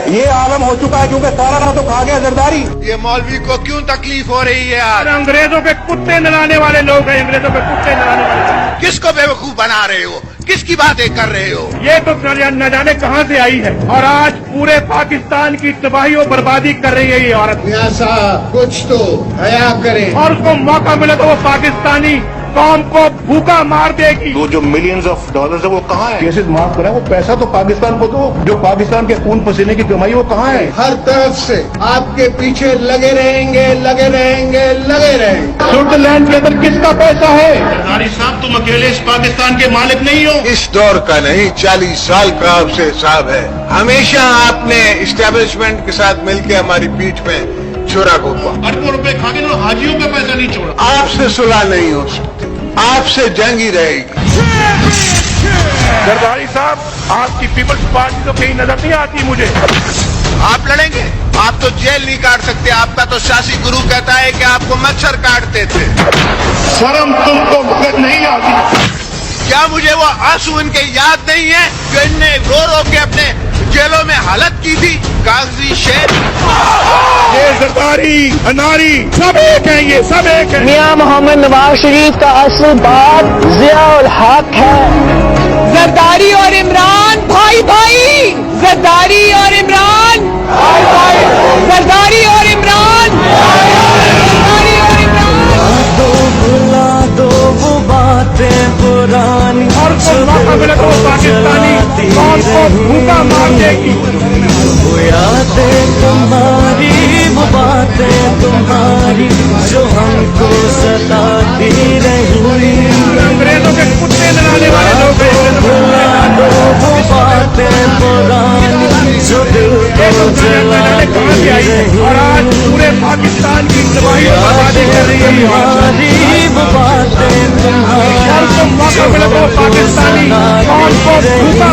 ये आलम हो चुका है क्योंकि सारा तो खा गया जरदारी। ये मौलवी को क्यों तकलीफ हो रही है यार? अंग्रेजों के कुत्ते नलाने वाले लोग हैं, अंग्रेजों के कुत्ते नलाने वाले। किसको बेवकूफ बना रहे हो? किसकी बातें कर रहे हो? ये तो न जाने कहां से आई है और आज पूरे पाकिस्तान की तबाही और बर्बादी कर रही है ये औरत। मियां साहब कुछ तो हया करें। और उसको मौका मिले तो वो पाकिस्तानी कौम को भूखा मार देगी। वो जो मिलियंस ऑफ डॉलर्स है वो कहाँ है? केसेस माफ करें, वो पैसा तो पाकिस्तान को दो, जो पाकिस्तान के खून पसीने की कमाई वो कहाँ है? हर तरफ से आपके पीछे लगे रहेंगे, लगे रहेंगे, लगे रहेंगे। स्विट्जरलैंड के अंदर किसका पैसा है? सरदारी साहब तुम अकेले इस पाकिस्तान के मालिक नहीं हो। इस दौर का नहीं, 40 साल का आपसे हिसाब है। हमेशा आपने इस्टेब्लिशमेंट के साथ मिलकर हमारी पीठ में छुरा घोंपा। अरबों रुपए खा के हाजियों का पैसा नहीं छोड़ा। आपसे सुलह नहीं हो सकती, आपसे जंग ही रहेगी। सरदारी साहब आपकी पीपल्स पार्टी तो कहीं नजर नहीं आती मुझे। आप लड़ेंगे? आप तो जेल नहीं काट सकते। आपका तो शासी गुरु कहता है कि आपको मच्छर काटते थे। शर्म तुमको मगर नहीं आती। क्या मुझे वो आंसू इनके याद नहीं है जो इनने रो रो के अपने जेलों में हालत की थी? कागजी शेर, ये जरदारी अनारी सब एक है, ये सब एक है। मियां मोहम्मद नवाज शरीफ का असल बाप जियाउल हक है। जरदारी और इमरान भाई भाई, जरदारी और इमरान भाई भाई, जरदारी और इमरान, जरदारी और इमरान। दो बुला दो वो बातें पुरानी और उसको मौका मिले तो वो पाकिस्तानी कौम को भूखा मार देगी। वो यादें तुम्हारी, वो बातें तुम्हारी जो हमको सताती रही। अंग्रेजों के कुत्ते नलाने वाले लोग हैं। भुला दो वो बातें पुरानी जो दिल को जलाती रही। और आज पूरे पाकिस्तान की तबाही और बर्बादी कर रही है ये औरत। वो बातें तुम्हारी और उसको मौका मिले तो वो पाकिस्तानी कौम को भूखा